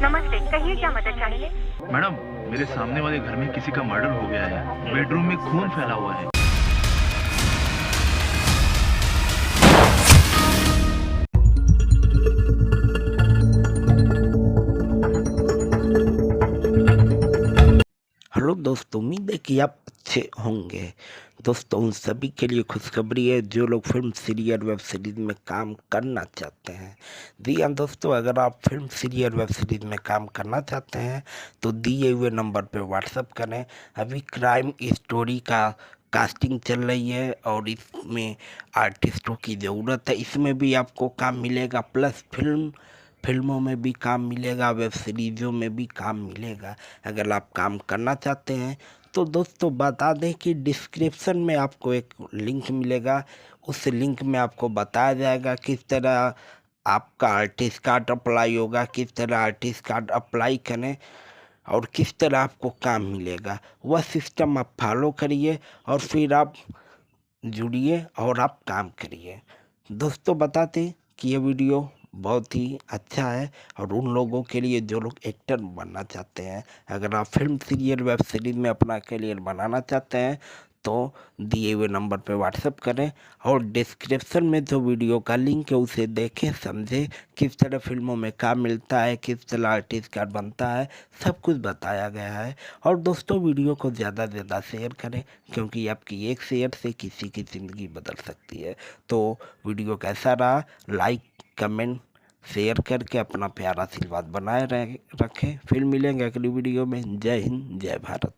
नमस्ते, कहिए क्या मदद चाहिए? मैडम, मेरे सामने वाले घर में किसी का मर्डर हो गया है। बेडरूम में खून फैला हुआ है। हेलो दोस्तों, उम्मीद है कि आप अच्छे होंगे। दोस्तों, उन सभी के लिए खुशखबरी है जो लोग फिल्म सीरियल वेब सीरीज़ में काम करना चाहते हैं। जी हाँ दोस्तों, अगर आप फिल्म सीरियल वेब सीरीज़ में काम करना चाहते हैं तो दिए हुए नंबर पर व्हाट्सअप करें। अभी क्राइम स्टोरी का कास्टिंग चल रही है और इसमें आर्टिस्टों की ज़रूरत है। इसमें भी आपको काम मिलेगा, प्लस फिल्मों में भी काम मिलेगा, वेब सीरीज़ों में भी काम मिलेगा। अगर आप काम करना चाहते हैं तो दोस्तों बता दें कि डिस्क्रिप्शन में आपको एक लिंक मिलेगा। उस लिंक में आपको बताया जाएगा किस तरह आपका आर्टिस्ट कार्ड अप्लाई होगा, किस तरह आर्टिस्ट कार्ड अप्लाई करें और किस तरह आपको काम मिलेगा। वह सिस्टम आप फॉलो करिए और फिर आप जुड़िए और आप काम करिए। दोस्तों बताते कि ये वीडियो बहुत ही अच्छा है और उन लोगों के लिए जो लोग एक्टर बनना चाहते हैं। अगर आप फिल्म सीरियल वेब सीरीज में अपना करियर बनाना चाहते हैं तो दिए हुए नंबर पर व्हाट्सएप करें और डिस्क्रिप्शन में जो वीडियो का लिंक है उसे देखें, समझें किस तरह फिल्मों में काम मिलता है, किस तरह आर्टिस्ट कार्ड बनता है, सब कुछ बताया गया है। और दोस्तों वीडियो को ज़्यादा से ज़्यादा शेयर करें क्योंकि आपकी एक शेयर से किसी की ज़िंदगी बदल सकती है। तो वीडियो कैसा रहा, लाइक कमेंट शेयर करके अपना प्यारा आशीर्वाद बनाए रखें। फिर मिलेंगे अगली वीडियो में। जय हिंद, जय भारत।